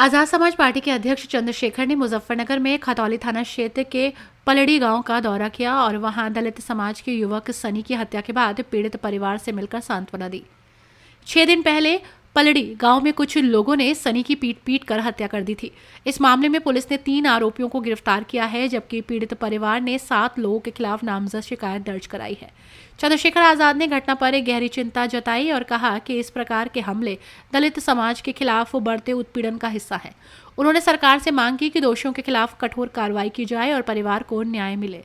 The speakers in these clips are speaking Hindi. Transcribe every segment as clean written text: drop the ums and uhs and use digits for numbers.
आज़ाद समाज पार्टी के अध्यक्ष चंद्रशेखर ने मुजफ्फरनगर में खतौली थाना क्षेत्र के पलड़ी गांव का दौरा किया और वहां दलित समाज के युवक सनी की हत्या के बाद पीड़ित परिवार से मिलकर सांत्वना दी। 6 दिन पहले पलड़ी गांव में कुछ लोगों ने सनी की पीट कर हत्या कर दी थी। इस मामले में पुलिस ने 3 आरोपियों को गिरफ्तार किया है, जबकि पीड़ित परिवार ने 7 लोगों के खिलाफ नामजद शिकायत दर्ज कराई है। चंद्रशेखर आजाद ने घटना पर एक गहरी चिंता जताई और कहा कि इस प्रकार के हमले दलित समाज के खिलाफ बढ़ते उत्पीड़न का हिस्सा है। उन्होंने सरकार से मांग की कि दोषियों के खिलाफ कठोर कार्रवाई की जाए और परिवार को न्याय मिले।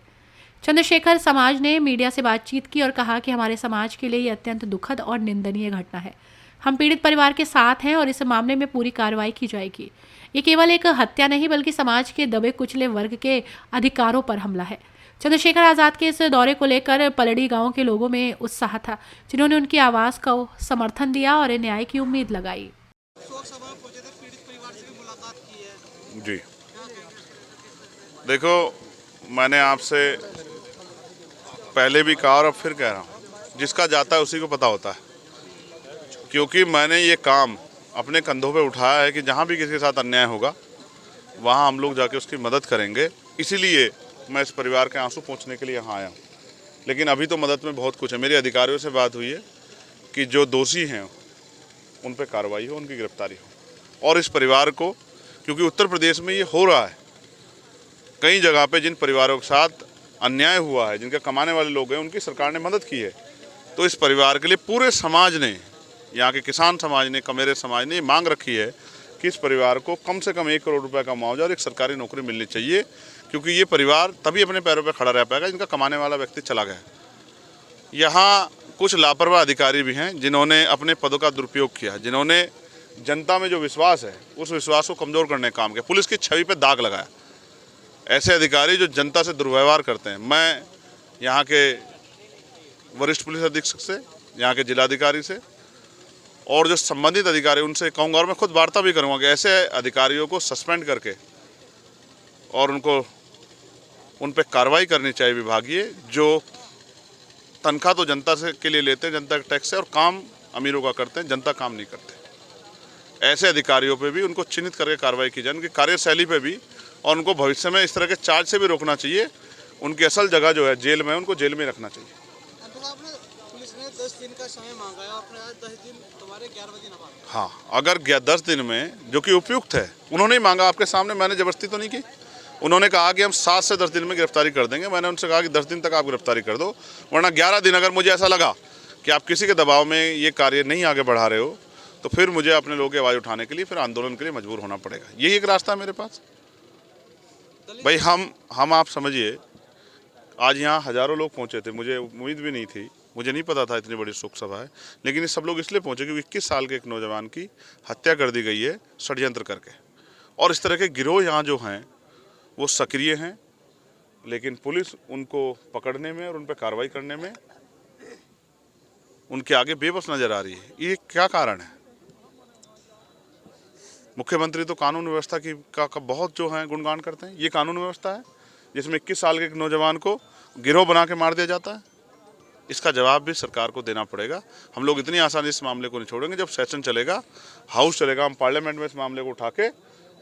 चंद्रशेखर समाज ने मीडिया से बातचीत की और कहा कि हमारे समाज के लिए ये अत्यंत दुखद और निंदनीय घटना है। हम पीड़ित परिवार के साथ हैं और इस मामले में पूरी कार्रवाई की जाएगी। ये केवल एक हत्या नहीं बल्कि समाज के दबे कुचले वर्ग के अधिकारों पर हमला है। चंद्रशेखर आजाद के इस दौरे को लेकर पलड़ी गांव के लोगों में उत्साह था, जिन्होंने उनकी आवाज को समर्थन दिया और न्याय की उम्मीद लगाई। जी देखो, मैंने आपसे पहले भी कहा और अब फिर कह रहा हूँ, जिसका जाता है उसी को पता होता है। क्योंकि मैंने ये काम अपने कंधों पे उठाया है कि जहाँ भी किसी के साथ अन्याय होगा वहाँ हम लोग जाके उसकी मदद करेंगे। इसीलिए मैं इस परिवार के आंसू पोंछने के लिए यहाँ आया हूँ। लेकिन अभी तो मदद में बहुत कुछ है। मेरे अधिकारियों से बात हुई है कि जो दोषी हैं उन पर कार्रवाई हो, उनकी गिरफ्तारी हो। और इस परिवार को, क्योंकि उत्तर प्रदेश में ये हो रहा है कई जगह पे, जिन परिवारों के साथ अन्याय हुआ है, जिनके कमाने वाले लोग हैं, उनकी सरकार ने मदद की है। तो इस परिवार के लिए पूरे समाज ने, यहाँ के किसान समाज ने, कमेरे समाज ने ये मांग रखी है कि इस परिवार को कम से कम 1 करोड़ रुपए का मुआवजा और एक सरकारी नौकरी मिलनी चाहिए। क्योंकि ये परिवार तभी अपने पैरों पर खड़ा रह पाएगा जिनका कमाने वाला व्यक्ति चला गया। यहाँ कुछ लापरवाह अधिकारी भी हैं जिन्होंने अपने पदों का दुरुपयोग किया, जिन्होंने जनता में जो विश्वास है उस विश्वास को कमज़ोर करने का काम किया, पुलिस की छवि पर दाग लगाया। ऐसे अधिकारी जो जनता से दुर्व्यवहार करते हैं, मैं यहाँ के वरिष्ठ पुलिस अधीक्षक से, यहाँ के जिलाधिकारी से और जो संबंधित अधिकारी उनसे कहूँगा, और मैं खुद वार्ता भी करूँगा कि ऐसे अधिकारियों को सस्पेंड करके और उन पर कार्रवाई करनी चाहिए विभागीय, जो तनख्वाह तो जनता से के लिए लेते हैं, जनता के टैक्स से, और काम अमीरों का करते हैं, जनता काम नहीं करते। ऐसे अधिकारियों पे भी उनको चिन्हित करके कार्रवाई की जाए, उनकी कार्यशैली पे भी, और उनको भविष्य में इस तरह के चार्ज से भी रोकना चाहिए। उनकी असल जगह जो है जेल में, उनको जेल में रखना चाहिए। पुलिस ने 10 दिन का समय मांगा है, आपने आज 10 दिन, तुम्हारे 11 दिन मांगा। हाँ, अगर 10 दिन में, जो कि उपयुक्त है, उन्होंने ही मांगा आपके सामने, मैंने जबरदस्ती तो नहीं की। उन्होंने कहा कि हम 7 से 10 दिन में गिरफ्तारी कर देंगे। मैंने उनसे कहा कि 10 दिन तक आप गिरफ्तारी कर दो, वरना 11 दिन अगर मुझे ऐसा लगा कि आप किसी के दबाव में ये कार्य नहीं आगे बढ़ा रहे हो, तो फिर मुझे अपने लोगों की आवाज़ उठाने के लिए, फिर आंदोलन के लिए मजबूर होना पड़ेगा। यही एक रास्ता है मेरे पास। भाई हम आप समझिए, आज यहाँ हज़ारों लोग पहुँचे थे, मुझे उम्मीद भी नहीं थी, मुझे नहीं पता था इतनी बड़ी शोक सभा है। लेकिन ये सब लोग इसलिए पहुँचे क्योंकि 21 साल के एक नौजवान की हत्या कर दी गई है षड्यंत्र करके। और इस तरह के गिरोह यहाँ जो हैं वो सक्रिय हैं, लेकिन पुलिस उनको पकड़ने में और उन पर कार्रवाई करने में उनके आगे बेबस नज़र आ रही है। ये क्या कारण है? मुख्यमंत्री तो कानून व्यवस्था का बहुत जो है गुणगान करते हैं। ये कानून व्यवस्था है जिसमें 21 साल के एक नौजवान को गिरोह बना के मार दिया जाता है? इसका जवाब भी सरकार को देना पड़ेगा। हम लोग इतनी आसानी इस मामले को नहीं छोड़ेंगे। जब सेशन चलेगा, हाउस चलेगा, हम पार्लियामेंट में इस मामले को उठा के,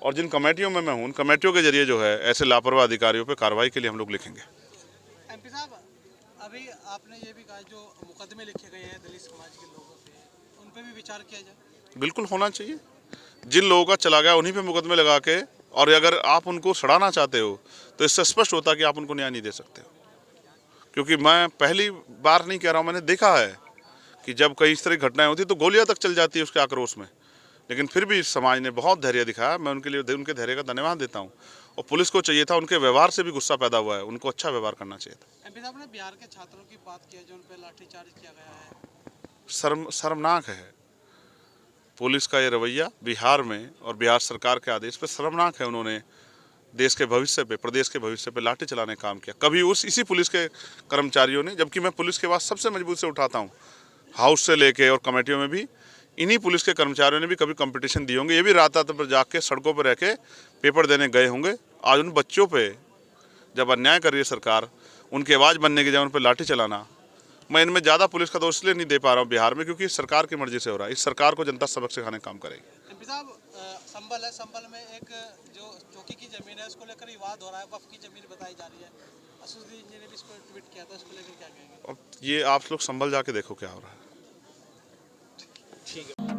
और जिन कमेटियों में मैं हूँ, उन कमेटियों के जरिए जो है ऐसे लापरवाह अधिकारियों पर कार्रवाई के लिए हम लोग लिखेंगे। एमपी साहब, अभी आपने ये भी कहा जो मुकदमे लिखे गए हैं दलित समाज के लोगों पे, उन पे भी विचार किया जाए। बिल्कुल होना चाहिए। जिन लोगों का चला गया उन्हीं पे मुकदमे लगा के, और अगर आप उनको सड़ाना चाहते हो तो इससे स्पष्ट होता है कि आप उनको न्याय नहीं दे सकते हो। क्योंकि मैं पहली बार नहीं कह रहा हूँ, मैंने देखा है कि जब कई इस तरह की घटनाएं होती तो गोलियां तक चल जाती है उसके आक्रोश में। लेकिन फिर भी समाज ने बहुत धैर्य दिखाया, मैं उनके लिए उनके धैर्य का धन्यवाद देता हूँ। और पुलिस को चाहिए था, उनके व्यवहार से भी गुस्सा पैदा हुआ है, उनको अच्छा व्यवहार करना चाहिए था। एमपी साहब ने बिहार के छात्रों की बात की है जो उन पर लाठीचार्ज किया गया है। शर्मनाक है पुलिस का ये रवैया बिहार में, और बिहार सरकार के आदेश पे शर्मनाक है। उन्होंने देश के भविष्य पे, प्रदेश के भविष्य पे लाठी चलाने का काम किया। कभी इसी पुलिस के कर्मचारियों ने, जबकि मैं पुलिस के बाद सबसे मजबूत से उठाता हूँ, हाउस से लेके और कमेटियों में भी इन्हीं पुलिस के कर्मचारियों ने भी कभी कंपटीशन दिए होंगे। ये भी रात रात पर जाके सड़कों पर रह के पेपर देने गए होंगे। आज उन बच्चों पे जब अन्याय कर रही है सरकार, उनकी आवाज़ बनने की जगह उन पर लाठी चलाना, मैं इनमें ज़्यादा पुलिस का दोष इसलिए नहीं दे पा रहा हूँ बिहार में, क्योंकि सरकार की मर्जी से हो रहा है। इस सरकार को जनता सबक सिखाने का काम करेगी। एमपी साहब, संभल है, संभल में एक जो चौकी की ज़मीन है उसको लेकर विवाद हो रहा है, वक्फ की ज़मीन बताई जा रही है। असदुद्दीन जी ने भी इस पर ट्वीट किया था, उसको लेकर क्या कहेंगे? अब ये आप लोग संभल जाके देखो क्या हो रहा है।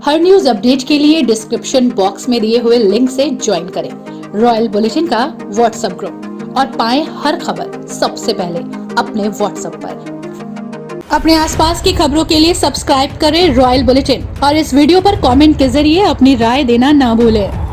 हर न्यूज अपडेट के लिए डिस्क्रिप्शन बॉक्स में दिए हुए लिंक से ज्वाइन करें रॉयल बुलेटिन का व्हाट्सएप ग्रुप और पाएं हर खबर सबसे पहले अपने व्हाट्सएप पर। अपने आसपास की खबरों के लिए सब्सक्राइब करें रॉयल बुलेटिन और इस वीडियो पर कमेंट के जरिए अपनी राय देना ना भूलें।